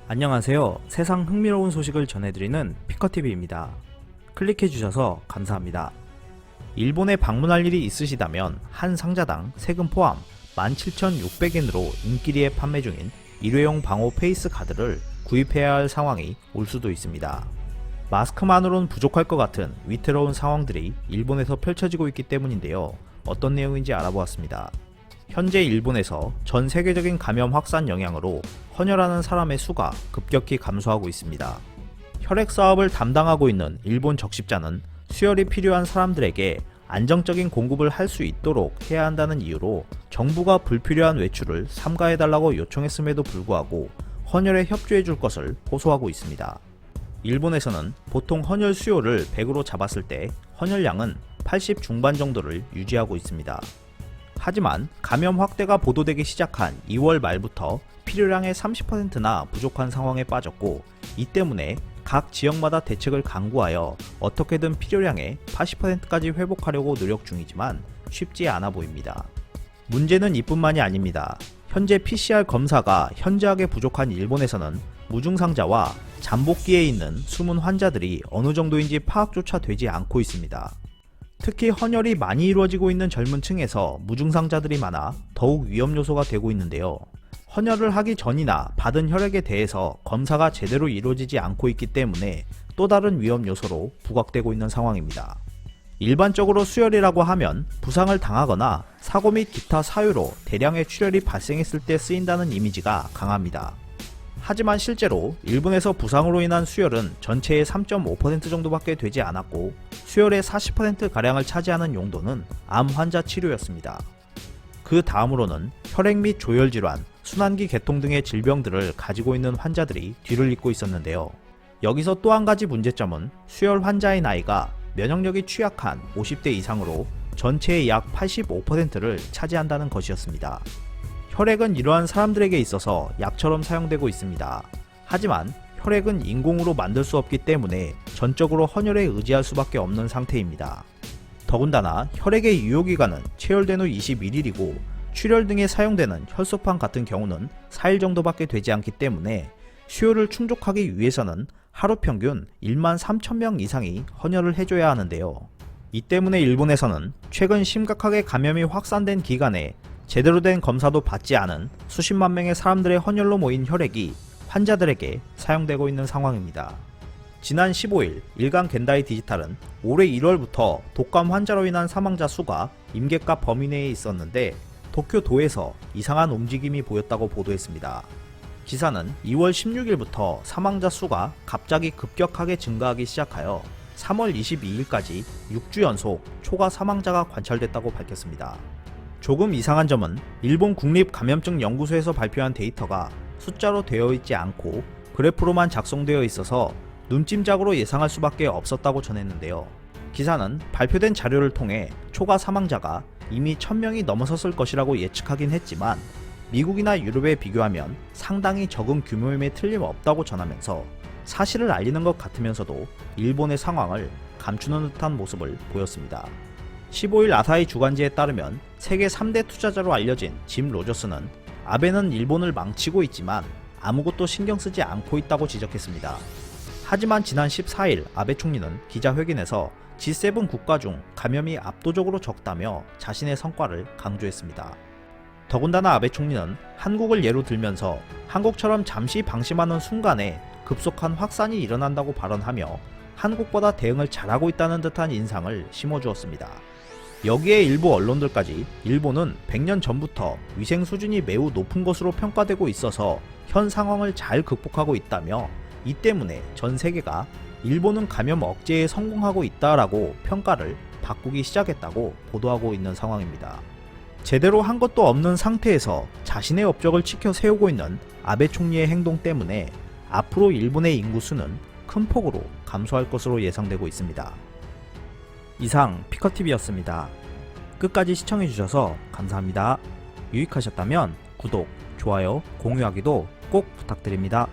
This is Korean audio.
안녕하세요. 세상 흥미로운 소식을 전해드리는 피커TV입니다. 클릭해주셔서 감사합니다. 일본에 방문할 일이 있으시다면 한 상자당 세금 포함 17,600엔으로 인기리에 판매 중인 일회용 방호 페이스 가드를 구입해야 할 상황이 올 수도 있습니다. 마스크만으로는 부족할 것 같은 위태로운 상황들이 일본에서 펼쳐지고 있기 때문인데요. 어떤 내용인지 알아보았습니다. 현재 일본에서 전 세계적인 감염 확산 영향으로 헌혈하는 사람의 수가 급격히 감소하고 있습니다. 혈액 사업을 담당하고 있는 일본 적십자는 수혈이 필요한 사람들에게 안정적인 공급을 할 수 있도록 해야 한다는 이유로 정부가 불필요한 외출을 삼가해달라고 요청했음에도 불구하고 헌혈에 협조해줄 것을 호소하고 있습니다. 일본에서는 보통 헌혈 수요를 100으로 잡았을 때 헌혈량은 80 중반 정도를 유지하고 있습니다. 하지만 감염 확대가 보도되기 시작한 2월 말부터 필요량의 30%나 부족한 상황에 빠졌고, 이 때문에 각 지역마다 대책을 강구하여 어떻게든 필요량의 80%까지 회복하려고 노력 중이지만 쉽지 않아 보입니다. 문제는 이뿐만이 아닙니다. 현재 PCR 검사가 현저하게 부족한 일본에서는 무증상자와 잠복기에 있는 숨은 환자들이 어느 정도인지 파악조차 되지 않고 있습니다. 특히 헌혈이 많이 이루어지고 있는 젊은 층에서 무증상자들이 많아 더욱 위험 요소가 되고 있는데요. 헌혈을 하기 전이나 받은 혈액에 대해서 검사가 제대로 이루어지지 않고 있기 때문에 또 다른 위험 요소로 부각되고 있는 상황입니다. 일반적으로 수혈이라고 하면 부상을 당하거나 사고 및 기타 사유로 대량의 출혈이 발생했을 때 쓰인다는 이미지가 강합니다. 하지만 실제로 일본에서 부상으로 인한 수혈은 전체의 3.5% 정도밖에 되지 않았고, 수혈의 40%가량을 차지하는 용도는 암 환자 치료였습니다. 그 다음으로는 혈액 및 조혈질환, 순환기 계통 등의 질병들을 가지고 있는 환자들이 뒤를 잇고 있었는데요. 여기서 또 한 가지 문제점은 수혈 환자의 나이가 면역력이 취약한 50대 이상으로 전체의 약 85%를 차지한다는 것이었습니다. 혈액은 이러한 사람들에게 있어서 약처럼 사용되고 있습니다. 하지만 혈액은 인공으로 만들 수 없기 때문에 전적으로 헌혈에 의지할 수밖에 없는 상태입니다. 더군다나 혈액의 유효기간은 체열된 후 21일이고 출혈 등에 사용되는 혈소판 같은 경우는 4일 정도밖에 되지 않기 때문에 수요를 충족하기 위해서는 하루 평균 13,000명 이상이 헌혈을 해줘야 하는데요. 이 때문에 일본에서는 최근 심각하게 감염이 확산된 기간에 제대로 된 검사도 받지 않은 수십만 명의 사람들의 헌혈로 모인 혈액이 환자들에게 사용되고 있는 상황입니다. 지난 15일 일간 겐다이 디지털은 올해 1월부터 독감 환자로 인한 사망자 수가 임계가 범위 내에 있었는데 도쿄도에서 이상한 움직임이 보였다고 보도했습니다. 기사는 2월 16일부터 사망자 수가 갑자기 급격하게 증가하기 시작하여 3월 22일까지 6주 연속 초과 사망자가 관찰됐다고 밝혔습니다. 조금 이상한 점은 일본 국립감염증연구소에서 발표한 데이터가 숫자로 되어 있지 않고 그래프로만 작성되어 있어서 눈찜작으로 예상할 수밖에 없었다고 전했는데요. 기사는 발표된 자료를 통해 초과 사망자가 이미 1000명이 넘어섰을 것이라고 예측하긴 했지만 미국이나 유럽에 비교하면 상당히 적은 규모임에 틀림없다고 전하면서 사실을 알리는 것 같으면서도 일본의 상황을 감추는 듯한 모습을 보였습니다. 15일 아사히 주간지에 따르면 세계 3대 투자자로 알려진 짐 로저스는 아베는 일본을 망치고 있지만 아무것도 신경 쓰지 않고 있다고 지적했습니다. 하지만 지난 14일 아베 총리는 기자회견에서 G7 국가 중 감염이 압도적으로 적다며 자신의 성과를 강조했습니다. 더군다나 아베 총리는 한국을 예로 들면서 한국처럼 잠시 방심하는 순간에 급속한 확산이 일어난다고 발언하며 한국보다 대응을 잘하고 있다는 듯한 인상을 심어주었습니다. 여기에 일부 언론들까지 일본은 100년 전부터 위생 수준이 매우 높은 것으로 평가되고 있어서 현 상황을 잘 극복하고 있다며 이 때문에 전 세계가 일본은 감염 억제에 성공하고 있다라고 평가를 바꾸기 시작했다고 보도하고 있는 상황입니다. 제대로 한 것도 없는 상태에서 자신의 업적을 치켜 세우고 있는 아베 총리의 행동 때문에 앞으로 일본의 인구수는 큰 폭으로 감소할 것으로 예상되고 있습니다. 이상 피커TV였습니다. 끝까지 시청해주셔서 감사합니다. 유익하셨다면 구독, 좋아요, 공유하기도 꼭 부탁드립니다.